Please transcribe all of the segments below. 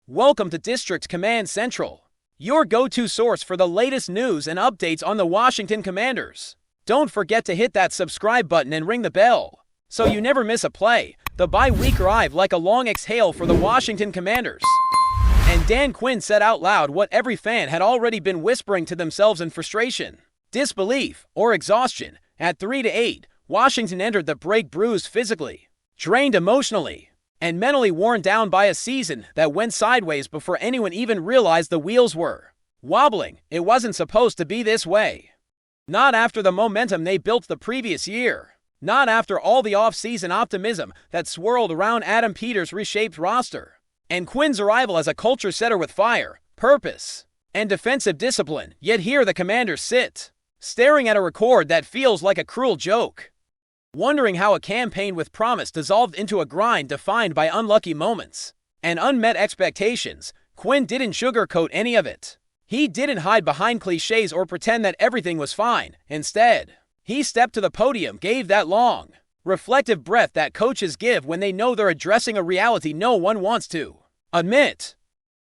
Welcome to District Command Central, your go-to source for the latest news and updates on the Washington Commanders. Don't forget to hit that subscribe button and ring the bell, so you never miss a play. The bye week arrived like a long exhale for the Washington Commanders. And Dan Quinn said out loud what every fan had already been whispering to themselves in frustration, disbelief, or exhaustion. At 3-8, Washington entered the break bruised physically, drained emotionally, and mentally worn down by a season that went sideways before anyone even realized the wheels were wobbling. It wasn't supposed to be this way. Not after the momentum they built the previous year. Not after all the off-season optimism that swirled around Adam Peters' reshaped roster. And Quinn's arrival as a culture setter with fire, purpose, and defensive discipline. Yet here the Commanders sit, staring at a record that feels like a cruel joke. Wondering how a campaign with promise dissolved into a grind defined by unlucky moments and unmet expectations. Quinn didn't sugarcoat any of it. He didn't hide behind cliches or pretend that everything was fine. Instead, he stepped to the podium, gave that long, reflective breath that coaches give when they know they're addressing a reality no one wants to admit,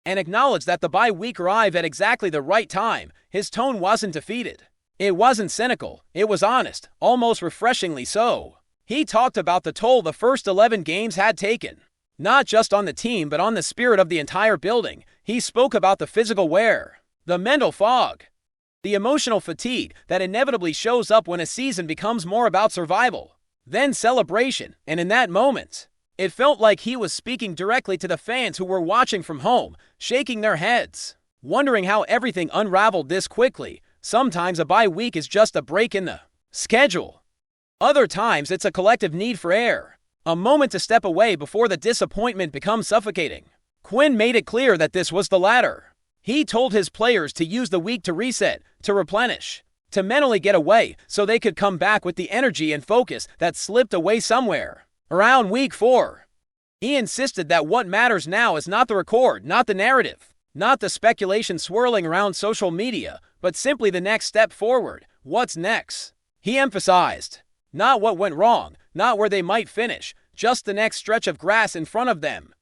and acknowledged that the bye week arrived at exactly the right time. His tone wasn't defeated. It wasn't cynical, it was honest, almost refreshingly so. He talked about the toll the first 11 games had taken, not just on the team but on the spirit of the entire building. He spoke about the physical wear, the mental fog, the emotional fatigue that inevitably shows up when a season becomes more about survival than celebration. And in that moment, it felt like he was speaking directly to the fans who were watching from home, shaking their heads, wondering how everything unraveled this quickly. Sometimes a bye week is just a break in the schedule. Other times it's a collective need for air, a moment to step away before the disappointment becomes suffocating. Quinn made it clear that this was the latter. He told his players to use the week to reset, to replenish, to mentally get away so they could come back with the energy and focus that slipped away somewhere around week 4. He insisted that what matters now is not the record, not the narrative, not the speculation swirling around social media, but simply the next step forward. What's next? He emphasized, not what went wrong, not where they might finish, just the next stretch of grass in front of them.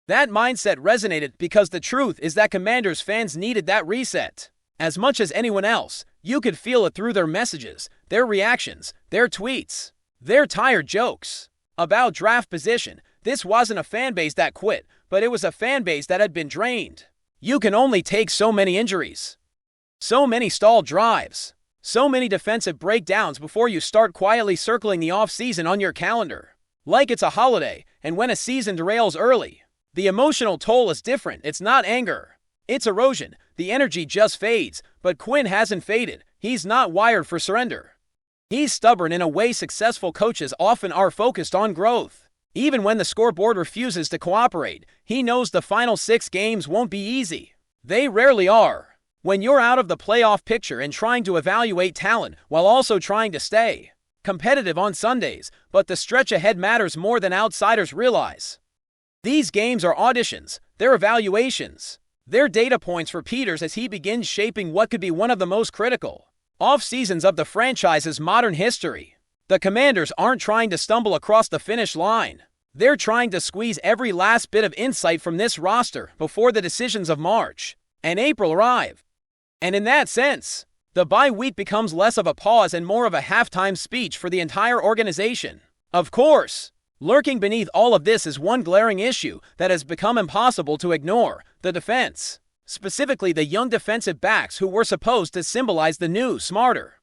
That mindset resonated because the truth is that Commanders fans needed that reset. As much as anyone else, you could feel it through their messages, their reactions, their tweets, their tired jokes about draft position. This wasn't a fan base that quit, but it was a fan base that had been drained. You can only take so many injuries, so many stalled drives, so many defensive breakdowns before you start quietly circling the offseason on your calendar like it's a holiday. And when a season derails early, the emotional toll is different. It's not anger, it's erosion. The energy just fades. But Quinn hasn't faded. He's not wired for surrender. He's stubborn in a way successful coaches often are, focused on growth. Even when the scoreboard refuses to cooperate, he knows the final 6 games won't be easy. They rarely are. When you're out of the playoff picture and trying to evaluate talent while also trying to stay competitive on Sundays, but the stretch ahead matters more than outsiders realize. These games are auditions, they're evaluations, they're data points for Peters as he begins shaping what could be one of the most critical off-seasons of the franchise's modern history. The Commanders aren't trying to stumble across the finish line. They're trying to squeeze every last bit of insight from this roster before the decisions of March and April arrive. And in that sense, the bye week becomes less of a pause and more of a halftime speech for the entire organization. Of course, lurking beneath all of this is one glaring issue that has become impossible to ignore: the defense. Specifically the young defensive backs who were supposed to symbolize the new, smarter,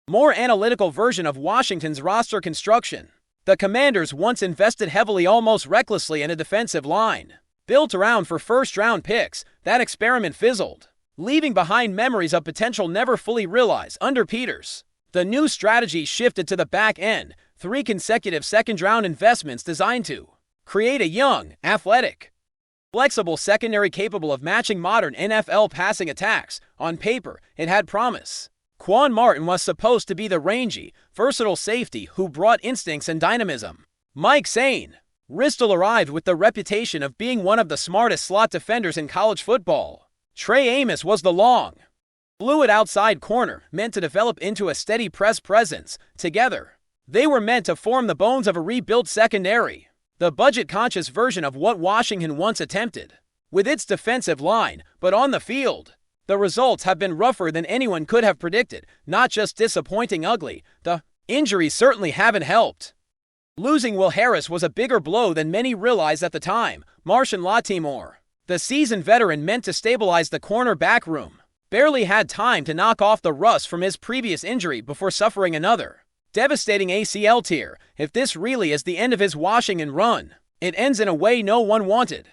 more analytical version of Washington's roster construction. The Commanders once invested heavily, almost recklessly, in a defensive line built around for first-round picks. That experiment fizzled, leaving behind memories of potential never fully realized. Under Peters, the new strategy shifted to the back end, 3 consecutive second-round investments designed to create a young, athletic, flexible secondary capable of matching modern NFL passing attacks. On paper, it had promise. Quan Martin was supposed to be the rangy, versatile safety who brought instincts and dynamism. Mike Sane Ristel arrived with the reputation of being one of the smartest slot defenders in college football. Trey Amos was the long, fluid outside corner, meant to develop into a steady press presence. Together, they were meant to form the bones of a rebuilt secondary, the budget-conscious version of what Washington once attempted. with its defensive line, but on the field, the results have been rougher than anyone could have predicted, not just disappointing ugly. The injuries certainly haven't helped. Losing Will Harris was a bigger blow than many realized at the time. Marshon Lattimore, the seasoned veteran meant to stabilize the cornerback room, barely had time to knock off the rust from his previous injury before suffering another devastating ACL tear. If this really is the end of his Washington run, it ends in a way no one wanted.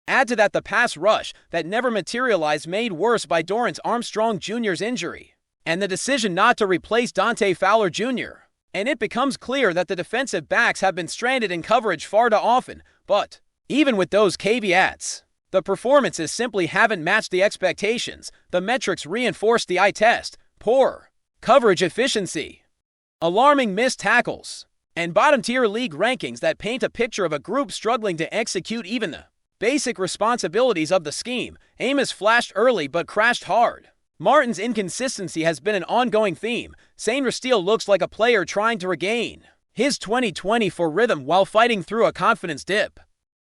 Add to that the pass rush that never materialized, made worse by Dorrance Armstrong Jr.'s injury, and the decision not to replace Dante Fowler Jr., and it becomes clear that the defensive backs have been stranded in coverage far too often. But even with those caveats, the performances simply haven't matched the expectations. The metrics reinforce the eye test: poor coverage efficiency, alarming missed tackles, and bottom-tier league rankings that paint a picture of a group struggling to execute even the basic responsibilities of the scheme. Amos flashed early but crashed hard. Martin's inconsistency has been an ongoing theme. Saint Steele looks like a player trying to regain his 2024 rhythm while fighting through a confidence dip.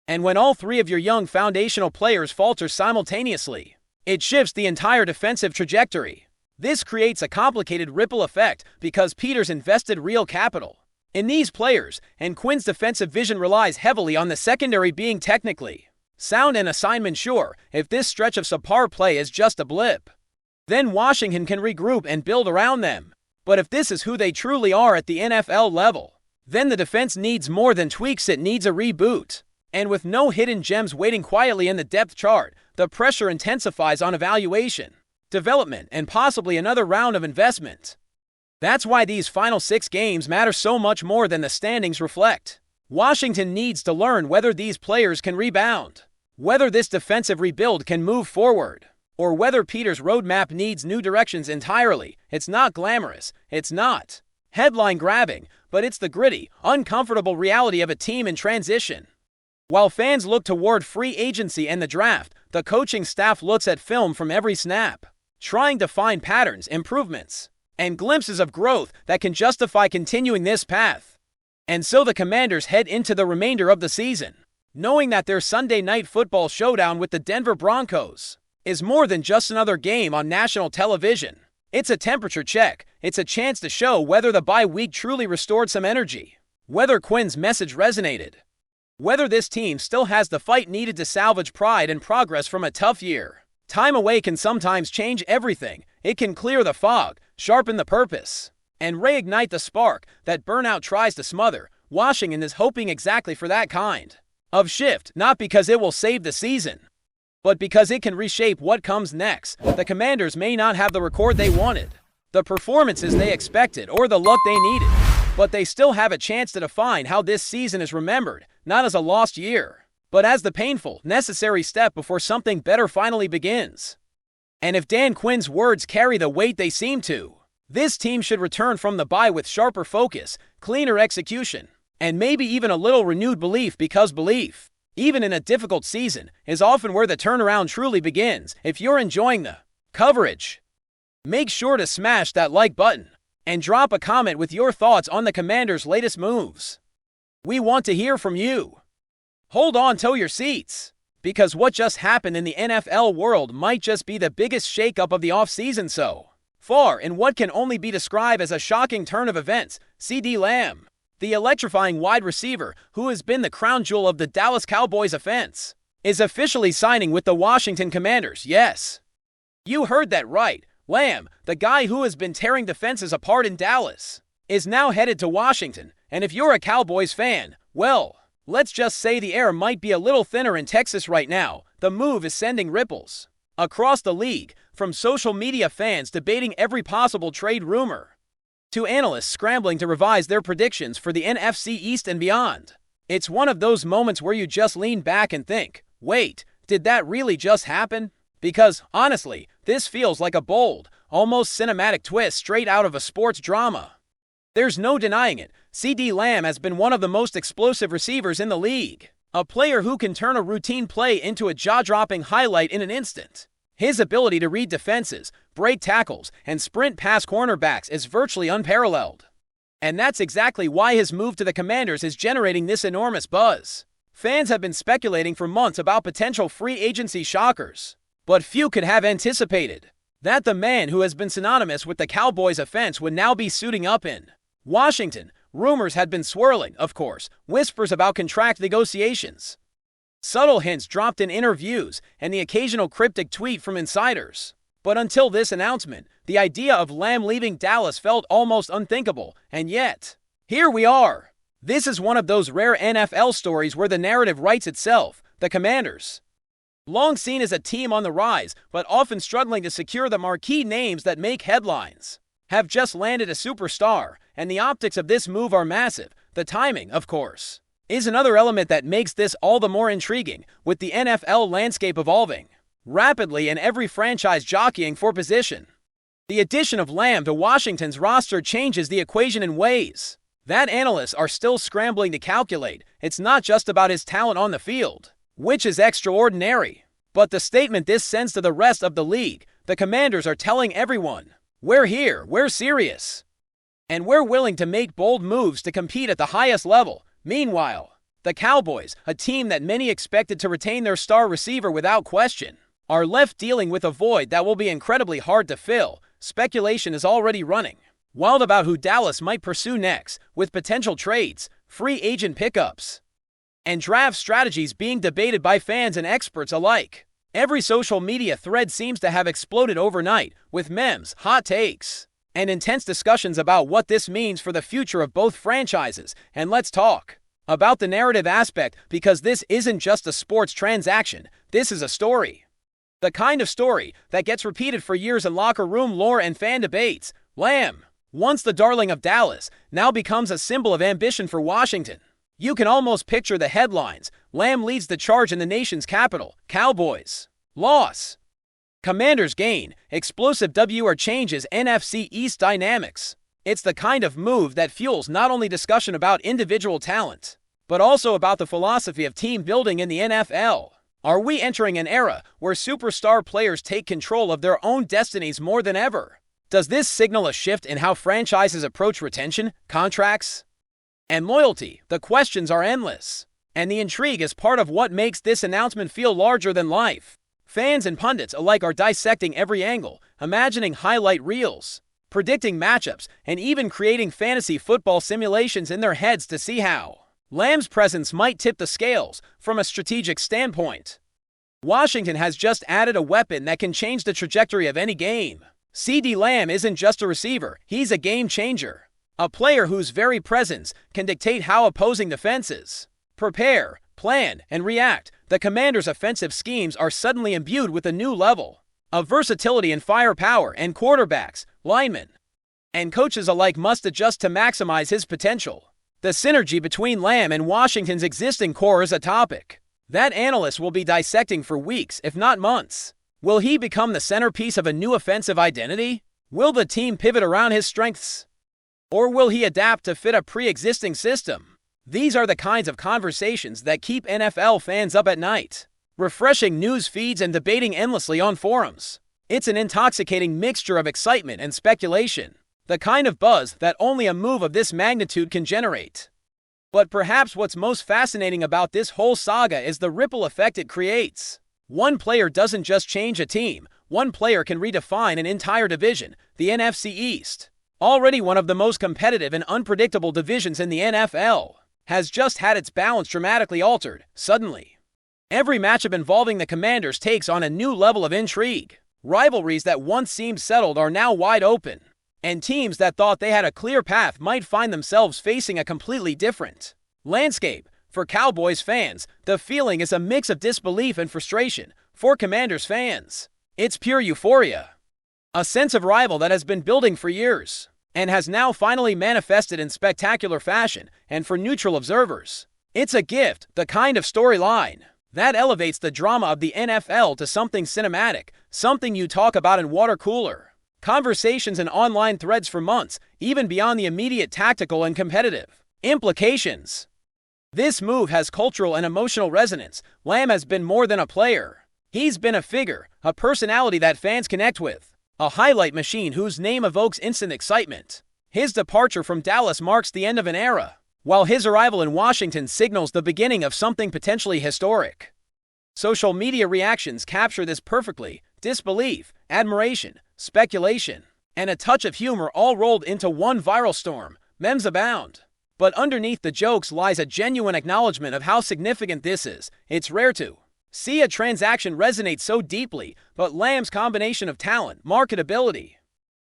And when all three of your young foundational players falter simultaneously, it shifts the entire defensive trajectory. This creates a complicated ripple effect because Peters invested real capital in these players, and Quinn's defensive vision relies heavily on the secondary being technically sound and assignment sure. If this stretch of subpar play is just a blip, then Washington can regroup and build around them. But if this is who they truly are at the NFL level, then the defense needs more than tweaks, it needs a reboot. And with no hidden gems waiting quietly in the depth chart, the pressure intensifies on evaluation, development, and possibly another round of investment. That's why these final 6 games matter so much more than the standings reflect. Washington needs to learn whether these players can rebound, whether this defensive rebuild can move forward, or whether Peters' roadmap needs new directions entirely. It's not glamorous, it's not headline-grabbing, but it's the gritty, uncomfortable reality of a team in transition. While fans look toward free agency and the draft, the coaching staff looks at film from every snap, trying to find patterns, improvements, and glimpses of growth that can justify continuing this path. And so the Commanders head into the remainder of the season, knowing that their Sunday night football showdown with the Denver Broncos is more than just another game on national television. It's a temperature check. It's a chance to show whether the bye week truly restored some energy, whether Quinn's message resonated, whether this team still has the fight needed to salvage pride and progress from a tough year. Time away can sometimes change everything. It can clear the fog, sharpen the purpose, and reignite the spark that burnout tries to smother. Washington is hoping exactly for that kind of shift, not because it will save the season, but because it can reshape what comes next. The Commanders may not have the record they wanted, the performances they expected, or the luck they needed, but they still have a chance to define how this season is remembered, not as a lost year, but as the painful, necessary step before something better finally begins. And if Dan Quinn's words carry the weight they seem to, this team should return from the bye with sharper focus, cleaner execution, and maybe even a little renewed belief, because belief, even in a difficult season, is often where the turnaround truly begins. If you're enjoying the coverage, make sure to smash that like button and drop a comment with your thoughts on the Commanders' latest moves. We want to hear from you. Hold on to your seats, because what just happened in the NFL world might just be the biggest shakeup of the offseason so far in what can only be described as a shocking turn of events. CeeDee Lamb, the electrifying wide receiver who has been the crown jewel of the Dallas Cowboys offense, is officially signing with the Washington Commanders. Yes, you heard that right. Lamb, the guy who has been tearing defenses apart in Dallas, is now headed to Washington. And if you're a Cowboys fan, well, let's just say the air might be a little thinner in Texas right now. The move is sending ripples across the league, from social media fans debating every possible trade rumor to analysts scrambling to revise their predictions for the NFC East and beyond. It's one of those moments where you just lean back and think, wait, did that really just happen? Because, honestly, this feels like a bold, almost cinematic twist straight out of a sports drama. There's no denying it. CeeDee Lamb has been one of the most explosive receivers in the league, a player who can turn a routine play into a jaw-dropping highlight in an instant. His ability to read defenses, break tackles, and sprint past cornerbacks is virtually unparalleled. And that's exactly why his move to the Commanders is generating this enormous buzz. Fans have been speculating for months about potential free agency shockers, but few could have anticipated that the man who has been synonymous with the Cowboys offense would now be suiting up in Washington. Rumors had been swirling, of course, whispers about contract negotiations, subtle hints dropped in interviews, and the occasional cryptic tweet from insiders. But until this announcement, the idea of Lamb leaving Dallas felt almost unthinkable, and yet, here we are. This is one of those rare NFL stories where the narrative writes itself. The Commanders, long seen as a team on the rise, but often struggling to secure the marquee names that make headlines, have just landed a superstar, and the optics of this move are massive. The timing, of course, is another element that makes this all the more intriguing, with the NFL landscape evolving rapidly and every franchise jockeying for position. The addition of Lamb to Washington's roster changes the equation in ways that analysts are still scrambling to calculate. It's not just about his talent on the field, which is extraordinary, but the statement this sends to the rest of the league. The Commanders are telling everyone, we're here, we're serious, and we're willing to make bold moves to compete at the highest level. Meanwhile, the Cowboys, a team that many expected to retain their star receiver without question, are left dealing with a void that will be incredibly hard to fill. Speculation is already running wild about who Dallas might pursue next, with potential trades, free agent pickups, and draft strategies being debated by fans and experts alike. Every social media thread seems to have exploded overnight, with memes, hot takes, and intense discussions about what this means for the future of both franchises. And let's talk about the narrative aspect, because this isn't just a sports transaction, this is a story. The kind of story that gets repeated for years in locker room lore and fan debates. Lamb, once the darling of Dallas, now becomes a symbol of ambition for Washington. You can almost picture the headlines. Lamb leads the charge in the nation's capital. Cowboys loss, Commanders gain. Explosive W changes NFC East dynamics. It's the kind of move that fuels not only discussion about individual talent, but also about the philosophy of team building in the NFL. Are we entering an era where superstar players take control of their own destinies more than ever? Does this signal a shift in how franchises approach retention, contracts, and loyalty? The questions are endless, and the intrigue is part of what makes this announcement feel larger than life. Fans and pundits alike are dissecting every angle, imagining highlight reels, predicting matchups, and even creating fantasy football simulations in their heads to see how Lamb's presence might tip the scales. From a strategic standpoint, Washington has just added a weapon that can change the trajectory of any game. CeeDee Lamb isn't just a receiver, he's a game changer. A player whose very presence can dictate how opposing defenses prepare, plan, and react. The Commanders' offensive schemes are suddenly imbued with a new level of versatility and firepower, and quarterbacks, linemen, and coaches alike must adjust to maximize his potential. The synergy between Lamb and Washington's existing core is a topic that analysts will be dissecting for weeks, if not months. Will he become the centerpiece of a new offensive identity? Will the team pivot around his strengths? Or will he adapt to fit a pre-existing system? These are the kinds of conversations that keep NFL fans up at night, refreshing news feeds and debating endlessly on forums. It's an intoxicating mixture of excitement and speculation, the kind of buzz that only a move of this magnitude can generate. But perhaps what's most fascinating about this whole saga is the ripple effect it creates. One player doesn't just change a team, one player can redefine an entire division. The NFC East, already one of the most competitive and unpredictable divisions in the NFL, has just had its balance dramatically altered. Suddenly, every matchup involving the Commanders takes on a new level of intrigue. Rivalries that once seemed settled are now wide open, and teams that thought they had a clear path might find themselves facing a completely different landscape. For Cowboys fans, the feeling is a mix of disbelief and frustration. For Commanders fans, it's pure euphoria, a sense of rival that has been building for years and has now finally manifested in spectacular fashion. And for neutral observers, it's a gift, the kind of storyline that elevates the drama of the NFL to something cinematic, something you talk about in water cooler conversations and online threads for months, even beyond the immediate tactical and competitive implications. This move has cultural and emotional resonance. Lamb has been more than a player. He's been a figure, a personality that fans connect with, a highlight machine whose name evokes instant excitement. His departure from Dallas marks the end of an era, while his arrival in Washington signals the beginning of something potentially historic. Social media reactions capture this perfectly: disbelief, admiration, speculation, and a touch of humor all rolled into one viral storm. Memes abound. But underneath the jokes lies a genuine acknowledgement of how significant this is. It's rare to see a transaction resonate so deeply, but Lamb's combination of talent, marketability,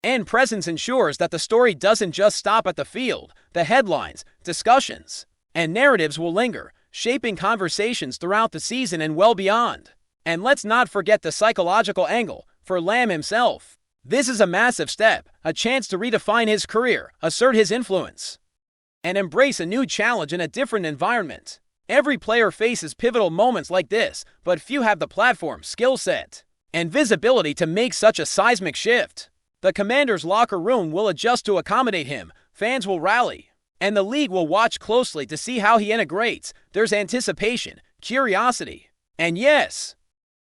and presence ensures that the story doesn't just stop at the field. The headlines, discussions, and narratives will linger, shaping conversations throughout the season and well beyond. And let's not forget the psychological angle. For Lamb himself, this is a massive step, a chance to redefine his career, assert his influence, and embrace a new challenge in a different environment. Every player faces pivotal moments like this, but few have the platform, skill set, and visibility to make such a seismic shift. The Commanders' locker room will adjust to accommodate him, fans will rally, and the league will watch closely to see how he integrates. There's anticipation, curiosity, and yes,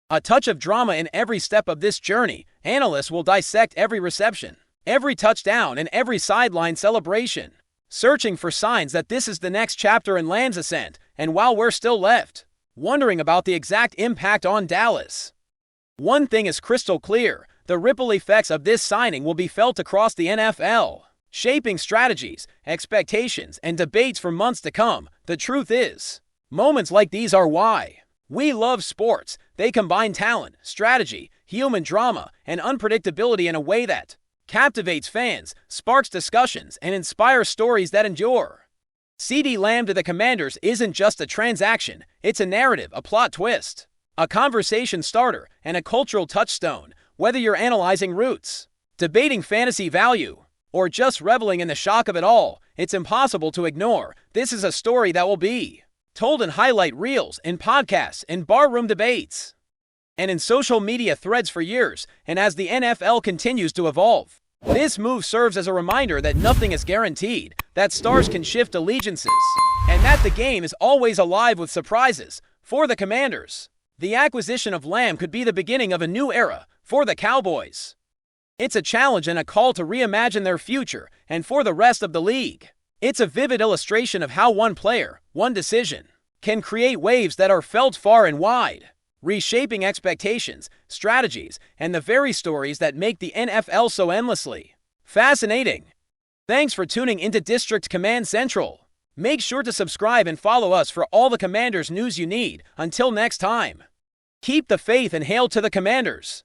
a touch of drama in every step of this journey. Analysts will dissect every reception, every touchdown, and every sideline celebration, searching for signs that this is the next chapter in Lamb's ascent. And while we're still left wondering about the exact impact on Dallas, one thing is crystal clear: the ripple effects of this signing will be felt across the NFL, shaping strategies, expectations, and debates for months to come. The truth is, moments like these are why we love sports. They combine talent, strategy, human drama, and unpredictability in a way that captivates fans, sparks discussions, and inspires stories that endure. CeeDee Lamb to the Commanders isn't just a transaction, it's a narrative, a plot twist, a conversation starter, and a cultural touchstone. Whether you're analyzing roots, debating fantasy value, or just reveling in the shock of it all, it's impossible to ignore. This is a story that will be told in highlight reels, in podcasts, in barroom debates, and in social media threads for years. And as the NFL continues to evolve, this move serves as a reminder that nothing is guaranteed, that stars can shift allegiances, and that the game is always alive with surprises. For the Commanders, the acquisition of Lamb could be the beginning of a new era. For the Cowboys, it's a challenge and a call to reimagine their future. And for the rest of the league, it's a vivid illustration of how one player, one decision, can create waves that are felt far and wide, reshaping expectations, strategies, and the very stories that make the NFL so endlessly fascinating. Thanks for tuning into District Command Central. Make sure to subscribe and follow us for all the Commanders news you need. Until next time, keep the faith and hail to the Commanders.